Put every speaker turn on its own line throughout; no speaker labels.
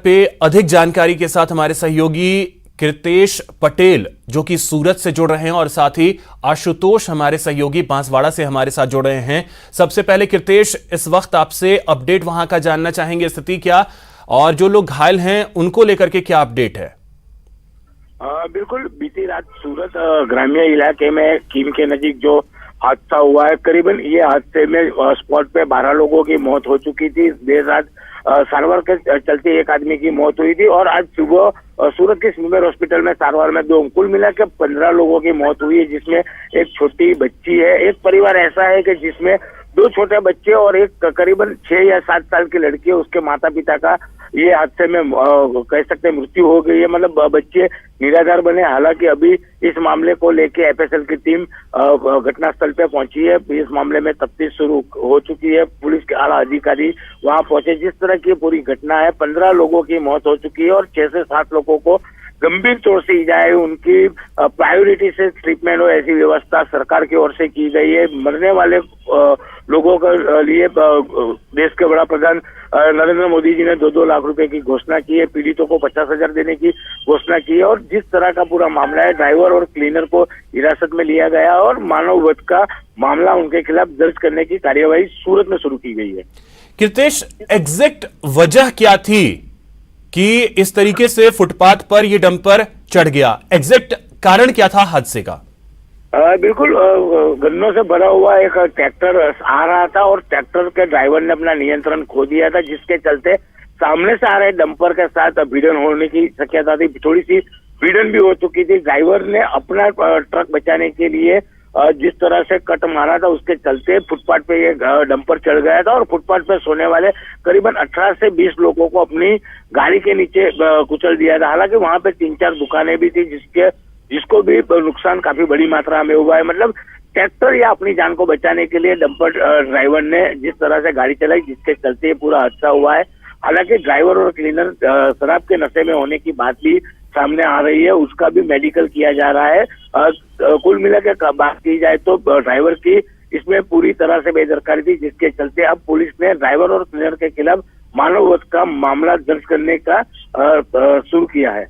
पे अधिक जानकारी के साथ हमारे सहयोगी कृतेश पटेल जो कि सूरत से जुड़ रहे हैं और साथ ही आशुतोष हमारे सहयोगी बांसवाड़ा से हमारे साथ जुड़ रहे हैं। सबसे पहले कृतेश, इस वक्त आपसे अपडेट वहां का जानना चाहेंगे, स्थिति क्या और जो लोग घायल हैं उनको लेकर के क्या अपडेट है?
बिल्कुल, बीती रात सूरत ग्रामीण इलाके में कीम के नजीक जो हादसा हुआ है, करीबन ये हादसे में स्पॉट पे 12 लोगों की मौत हो चुकी थी। देर रात सारवार के चलते एक आदमी की मौत हुई थी और आज सुबह सूरत के सिमर हॉस्पिटल में सारवार में कुल मिला के 15 लोगों की मौत हुई है, जिसमें एक छोटी बच्ची है। एक परिवार ऐसा है कि जिसमें 2 छोटे बच्चे और एक करीबन 6 या 7 साल की लड़की है। उसके माता पिता का ये हादसे में कह सकते हैं मृत्यु हो गई है, मतलब बच्चे निराधार बने। हालांकि अभी इस मामले को लेके एफएसएल की टीम घटनास्थल पे पहुंची है। इस मामले में तफ्तीश शुरू हो चुकी है, पुलिस के आला अधिकारी वहां पहुंचे। जिस तरह की पूरी घटना है, 15 लोगों की मौत हो चुकी है और 6 से 7 लोगों को गंभीर तौर से इजाएं, उनकी प्रायोरिटी से ट्रीटमेंट हो ऐसी व्यवस्था सरकार की ओर से की गई है। मरने वाले लोगों के लिए देश के बड़ा प्रधान नरेंद्र मोदी जी ने 2-2 लाख रुपए की घोषणा की है, पीड़ितों को 50,000 देने की घोषणा की है। और जिस तरह का पूरा मामला है, ड्राइवर और क्लीनर को हिरासत में लिया गया और मानव वध का मामला उनके खिलाफ दर्ज करने की कार्यवाही सूरत में शुरू की गई है।
कृतेश, एग्जैक्ट वजह क्या थी कि इस तरीके से फुटपाथ पर यह डंपर चढ़ गया? एग्जैक्ट कारण क्या था हादसे का?
बिल्कुल, गन्नों से भरा हुआ एक ट्रैक्टर आ रहा था और ट्रैक्टर के ड्राइवर ने अपना नियंत्रण खो दिया था, जिसके चलते सामने से आ रहे डंपर के साथ भिड़न होने की शक्यता थी। थोड़ी सी भिड़न भी हो चुकी थी। ड्राइवर ने अपना ट्रक बचाने के लिए जिस तरह से कट मारा था, उसके चलते फुटपाथ पे ये डंपर चढ़ गया था और फुटपाथ पे सोने वाले करीबन 18 से 20 लोगों को अपनी गाड़ी के नीचे कुचल दिया था। हालांकि वहां पे 3-4 दुकानें भी थी, जिसको भी नुकसान काफी बड़ी मात्रा में हुआ है। मतलब ट्रैक्टर या अपनी जान को बचाने के लिए डंपर ड्राइवर ने जिस तरह से गाड़ी चलाई, जिसके चलते पूरा हादसा हुआ है। हालांकि ड्राइवर और क्लीनर शराब के नशे में होने की बात भी सामने आ रही है, उसका भी मेडिकल किया जा रहा है। कुल मिला के बात की जाए तो ड्राइवर की इसमें पूरी तरह से बेदरकारी थी, जिसके चलते अब पुलिस ने ड्राइवर और क्लीनर के खिलाफ मानव वध का मामला दर्ज करने का शुरू किया है।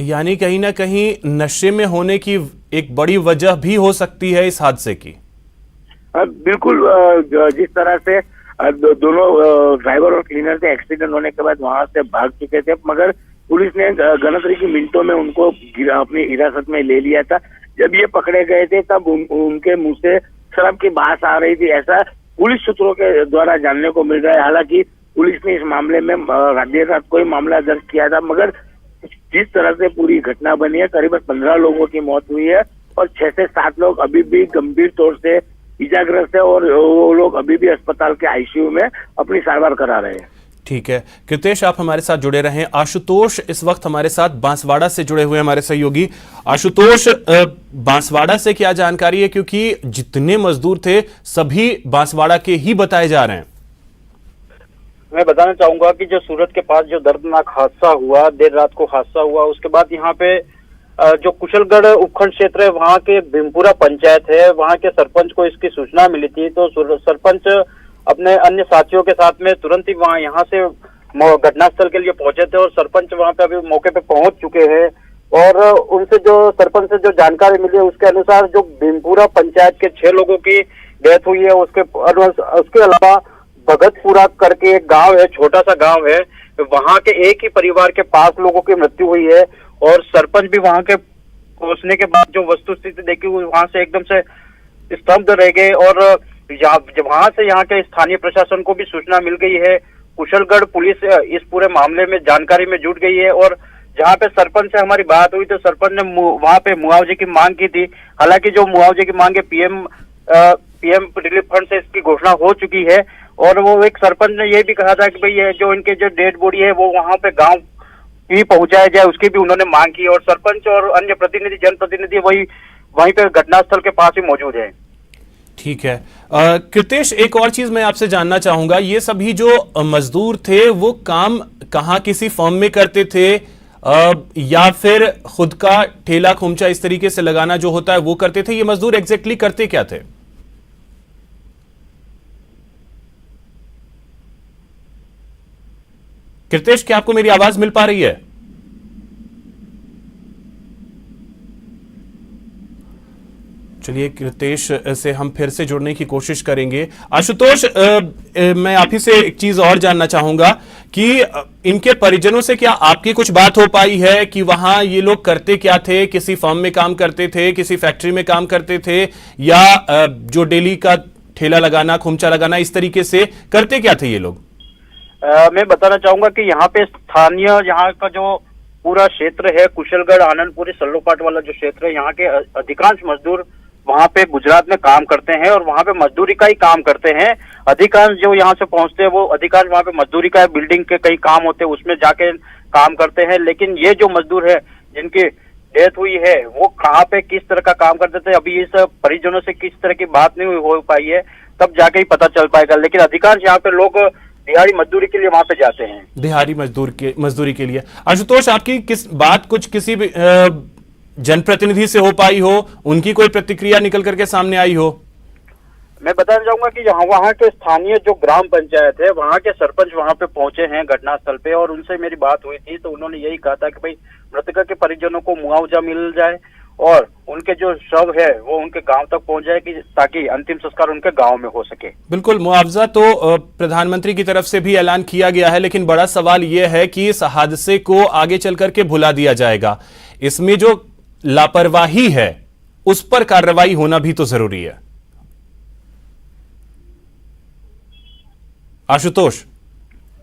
यानी कहीं ना कहीं नशे में होने की एक बड़ी वजह भी हो सकती है इस हादसे की।
बिल्कुल, जिस तरह से दोनों ड्राइवर और क्लीनर थे, एक्सीडेंट होने के बाद वहां से भाग चुके थे, मगर पुलिस ने गणतरी की मिनटों में उनको अपनी हिरासत में ले लिया था। जब ये पकड़े गए थे तब उनके मुंह से शराब की बात आ रही थी, ऐसा पुलिस सूत्रों के द्वारा जानने को मिल रहा है। हालांकि पुलिस ने इस मामले में देर रात कोई मामला दर्ज किया था, मगर जिस तरह से पूरी घटना बनी है, करीबन 15 लोगों की मौत हुई है और 6 से 7 लोग अभी भी गंभीर तौर से इजाग्रस्त है और वो लोग अभी भी अस्पताल के आईसीयू में अपनी सारवार करा रहे हैं।
ठीक है कृतेश, आप हमारे साथ जुड़े रहें। आशुतोष इस वक्त हमारे साथ बांसवाड़ा से जुड़े हुए हमारे सहयोगी। आशुतोष, बांसवाड़ा से क्या जानकारी है, क्योंकि जितने मजदूर थे सभी बांसवाड़ा के ही बताए जा रहे हैं?
मैं बताना चाहूंगा कि जो सूरत के पास जो दर्दनाक हादसा हुआ, देर रात को हादसा हुआ, उसके बाद यहाँ पे जो कुशलगढ़ उपखंड क्षेत्र है, वहाँ के भीमपुरा पंचायत है, वहाँ के सरपंच को इसकी सूचना मिली थी। तो सरपंच अपने अन्य साथियों के साथ में तुरंत ही वहाँ यहाँ से घटनास्थल के लिए पहुंचे थे और सरपंच वहाँ पे अभी मौके पे पहुंच चुके हैं। और उनसे जो सरपंच से जो जानकारी मिली है उसके अनुसार जो भीमपुरा पंचायत के 6 लोगों की डेथ हुई है, उसके अलावा भगतपुरा करके एक गांव है, छोटा सा गांव है, वहां के एक ही परिवार के 5 लोगों की मृत्यु हुई है। और सरपंच भी वहां के पहुंचने के बाद जो वस्तुस्थिति देखी हुई, वहां से एकदम से स्तब्ध रह गए। और वहां से यहाँ के स्थानीय प्रशासन को भी सूचना मिल गई है। कुशलगढ़ पुलिस इस पूरे मामले में जानकारी में जुट गई है और जहाँ पे सरपंच से हमारी बात हुई तो सरपंच ने वहां पे मुआवजे की मांग की थी। हालांकि जो मुआवजे की मांग है पीएम रिलीफ फंड से इसकी घोषणा हो चुकी है। और वो एक सरपंच ने ये भी कहा था कि भाई ये जो इनके जो डेड बॉडी है वो वहां पे गांव ही पहुंचाया जाए, उसकी भी उन्होंने मांग की। और सरपंच और अन्य प्रतिनिधि, जनप्रतिनिधि वहीं पे घटनास्थल के पास ही मौजूद है।
ठीक है कृतेश, एक और चीज मैं आपसे जानना चाहूंगा, ये सभी जो मजदूर थे वो काम कहाँ, किसी फर्म में करते थे या फिर खुद का ठेला खोमचा इस तरीके से लगाना जो होता है वो करते थे? ये मजदूर एग्जैक्टली करते क्या थे? कृतेश, क्या आपको मेरी आवाज मिल पा रही है? चलिए, कृतेश से हम फिर से जुड़ने की कोशिश करेंगे। आशुतोष, मैं आप ही से एक चीज और जानना चाहूंगा कि इनके परिजनों से क्या आपकी कुछ बात हो पाई है कि वहां ये लोग करते क्या थे? किसी फर्म में काम करते थे, किसी फैक्ट्री में काम करते थे, या जो डेली का ठेला लगाना, खुमचा लगाना, इस तरीके से करते क्या थे ये लोग?
मैं बताना चाहूंगा कि यहाँ पे स्थानीय, यहाँ का जो पूरा क्षेत्र है, कुशलगढ़, आनंदपुरी, सल्लोपाट वाला जो क्षेत्र है, यहाँ के अधिकांश मजदूर वहाँ पे गुजरात में काम करते हैं और वहाँ पे मजदूरी का ही काम करते हैं। अधिकांश जो यहाँ से पहुँचते हैं वो अधिकांश वहाँ पे मजदूरी का, बिल्डिंग के कई काम होते हैं उसमें जाके काम करते हैं। लेकिन ये जो मजदूर है जिनकी डेथ हुई है, वो कहाँ पे किस तरह का काम करते थे, अभी इस परिजनों से किस तरह की बात नहीं हो पाई है, तब जाके ही पता चल पाएगा। लेकिन अधिकांश यहाँ पे लोग दिहाड़ी मजदूरी के लिए वहाँ पे जाते हैं,
दिहाड़ी मजदूरी के लिए। आशुतोष, आपकी किस बात कुछ किसी भी जनप्रतिनिधि से हो पाई हो, उनकी कोई प्रतिक्रिया निकल करके सामने आई हो?
मैं बताना चाहूंगा कि वहाँ के स्थानीय जो ग्राम पंचायत है, वहाँ के सरपंच वहाँ पे पहुंचे हैं घटनास्थल पे, और उनसे मेरी बात हुई थी तो उन्होंने यही कहा था कि भाई मृतका के परिजनों को मुआवजा मिल जाए और उनके जो शव है वो उनके गांव तक पहुंच जाए, कि ताकि अंतिम संस्कार उनके गांव में हो सके।
बिल्कुल, मुआवजा तो प्रधानमंत्री की तरफ से भी ऐलान किया गया है, लेकिन बड़ा सवाल यह है कि इस हादसे को आगे चल करके भुला दिया जाएगा। इसमें जो लापरवाही है उस पर कार्रवाई होना भी तो जरूरी है। आशुतोष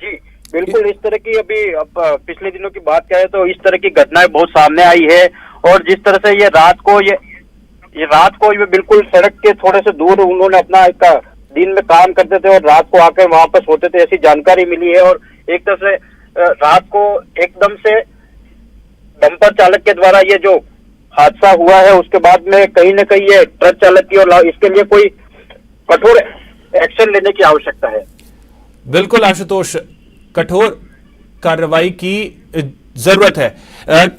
जी बिल्कुल, इस तरह की अभी अब पिछले दिनों की बात करें तो इस तरह की घटनाएं बहुत सामने आई है, और जिस तरह से ये रात को ये बिल्कुल सड़क के थोड़े से दूर उन्होंने अपना दिन में काम करते थे और रात को आकर वहां पर सोते थे, ऐसी जानकारी मिली है। और एक तरह से रात को एकदम से डंपर चालक के द्वारा ये जो हादसा हुआ है, उसके बाद में कहीं न कहीं ये ट्रक चालक की, और इसके लिए कोई कठोर एक्शन लेने की आवश्यकता है।
बिल्कुल आशुतोष, कठोर कार्रवाई की जरूरत है।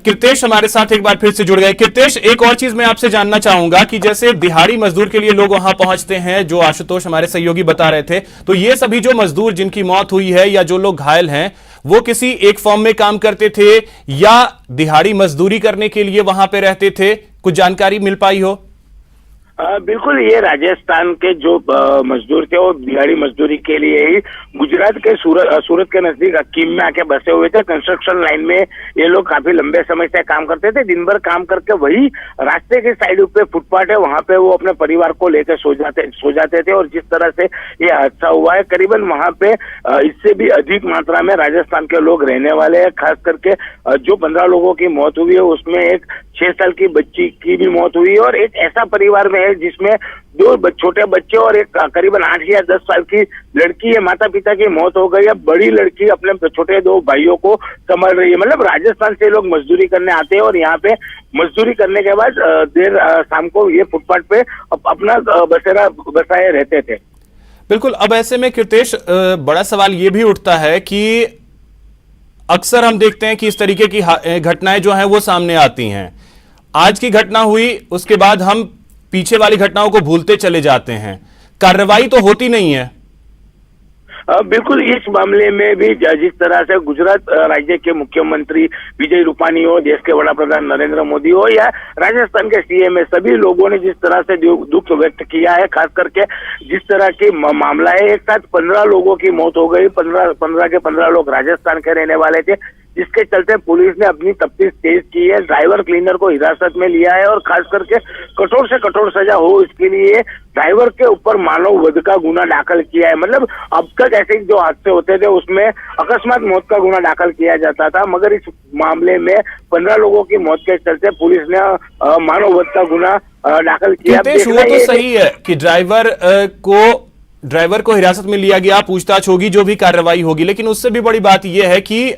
कृतेश हमारे साथ एक बार फिर से जुड़ गए। कृतेश, एक और चीज मैं आपसे जानना चाहूंगा कि जैसे दिहाड़ी मजदूर के लिए लोग वहां पहुंचते हैं, जो आशुतोष हमारे सहयोगी बता रहे थे, तो ये सभी जो मजदूर जिनकी मौत हुई है या जो लोग घायल हैं, वो किसी एक फॉर्म में काम करते थे या दिहाड़ी मजदूरी करने के लिए वहां पे रहते थे? कुछ जानकारी मिल पाई हो?
बिल्कुल, ये राजस्थान के जो मजदूर थे वो दिहाड़ी मजदूरी के लिए ही गुजरात के सूरत के नजदीक हकीम में आके बसे हुए थे। कंस्ट्रक्शन लाइन में ये लोग काफी लंबे समय से काम करते थे। दिन भर काम करके वही रास्ते के साइड पे फुटपाथ है, वहां पे वो अपने परिवार को लेकर सो जाते थे। और जिस तरह से ये हादसा हुआ है, करीबन वहां पे इससे भी अधिक मात्रा में राजस्थान के लोग रहने वाले हैं। खास करके जो 15 लोगों की मौत हुई है उसमें एक 6 साल की बच्ची की भी मौत हुई है, और एक ऐसा परिवार में है जिसमें 2 छोटे बच्चे और एक करीबन 8 या 10 साल की लड़की है। माता पिता की मौत हो गई है, बड़ी लड़की अपने छोटे 2 भाइयों को संभाल रही है। मतलब राजस्थान से लोग मजदूरी करने आते हैं और यहाँ पे मजदूरी करने के बाद देर शाम को ये फुटपाथ पे अपना बसेरा बसाए रहते थे।
बिल्कुल। अब ऐसे में कृतेश, बड़ा सवाल ये भी उठता है कि अक्सर हम देखते हैं कि इस तरीके की घटनाएं जो हैं वो सामने आती हैं। आज की घटना हुई, उसके बाद हम पीछे वाली घटनाओं को भूलते चले जाते हैं, कार्रवाई तो होती नहीं है।
बिल्कुल, इस मामले में भी जिस तरह से गुजरात राज्य के मुख्यमंत्री विजय रूपानी हो, देश के वड़ा प्रधान नरेंद्र मोदी हो, या राजस्थान के सीएम है, सभी लोगों ने जिस तरह से दुख व्यक्त किया है, खास करके जिस तरह की मामला है, एक साथ 15 लोगों की मौत हो गई। 15 के 15 लोग राजस्थान के रहने वाले थे, जिसके चलते पुलिस ने अपनी तफ्तीश तेज की है। ड्राइवर क्लीनर को हिरासत में लिया है और खास करके कठोर से कठोर सजा हो इसके लिए ड्राइवर के ऊपर मानव वध का गुना दाखिल किया है। मतलब अब तक ऐसे जो हादसे होते थे उसमें अकस्मात मौत का गुना दाखिल किया जाता था, मगर इस मामले में 15 लोगों की मौत के चलते पुलिस ने मानव वध का गुना दाखिल किया।
वो तो सही है कि ड्राइवर को हिरासत में लिया गया, पूछताछ होगी, जो भी कार्रवाई होगी, लेकिन उससे भी बड़ी बात यह है कि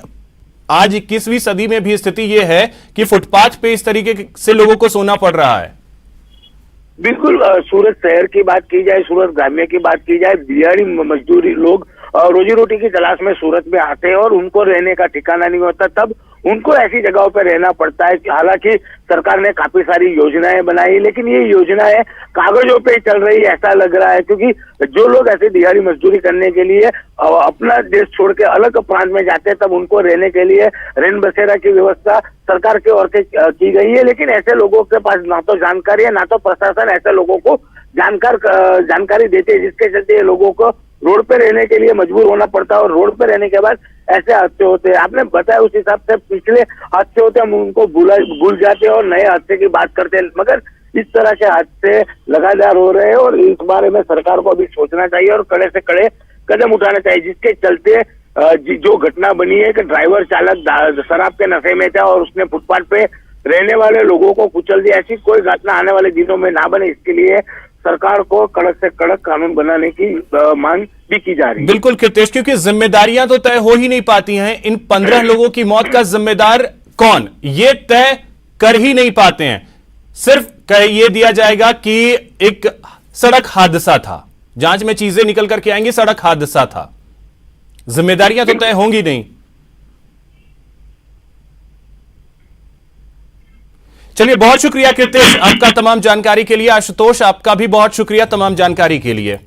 आज 21वीं सदी में भी स्थिति यह है कि फुटपाथ पे इस तरीके से लोगों को सोना पड़ रहा है।
बिल्कुल, सूरत शहर की बात की जाए, सूरत ग्राम्य की बात की जाए, दिहाड़ी मजदूरी लोग रोजी रोटी की तलाश में सूरत में आते हैं और उनको रहने का ठिकाना नहीं होता, तब उनको ऐसी जगहों पर रहना पड़ता है। हालांकि सरकार ने काफी सारी योजनाएं बनाई, लेकिन ये योजनाएं कागजों पे चल रही ऐसा लग रहा है, क्योंकि जो लोग ऐसे दिहाड़ी मजदूरी करने के लिए अपना देश छोड़ के अलग प्रांत में जाते हैं, तब उनको रहने के लिए रैन बसेरा की व्यवस्था सरकार की ओर से की गई है। लेकिन ऐसे लोगों के पास ना तो जानकारी है, ना तो प्रशासन ऐसे लोगों को जानकारी देते हैं, जिसके चलते ये लोगों को रोड पे रहने के लिए मजबूर होना पड़ता है और रोड पे रहने के बाद ऐसे हादसे होते हैं। आपने बताया उस हिसाब से पिछले हादसे होते हैं, हम उनको भूल जाते हैं और नए हादसे की बात करते हैं, मगर इस तरह के हादसे लगातार हो रहे हैं और इस बारे में सरकार को अभी सोचना चाहिए और कड़े से कड़े कदम उठाना चाहिए, जिसके चलते जो घटना बनी है कि ड्राइवर चालक शराब के नशे में था और उसने फुटपाथ पे रहने वाले लोगों को कुचल दिया, ऐसी कोई घटना आने वाले दिनों में ना बने, इसके लिए सरकार को कड़क से कड़क कानून बनाने की मांग भी की जा रही है।
बिल्कुल कृतेश, क्योंकि जिम्मेदारियां तो तय हो ही नहीं पाती हैं। इन 15 लोगों की मौत का जिम्मेदार कौन, ये तय कर ही नहीं पाते हैं। सिर्फ ये दिया जाएगा कि एक सड़क हादसा था, जांच में चीजें निकल करके आएंगी, सड़क हादसा था, जिम्मेदारियां तो तय होंगी नहीं। चलिए, बहुत शुक्रिया कृतेश आपका तमाम जानकारी के लिए। आशुतोष, आपका भी बहुत शुक्रिया तमाम जानकारी के लिए।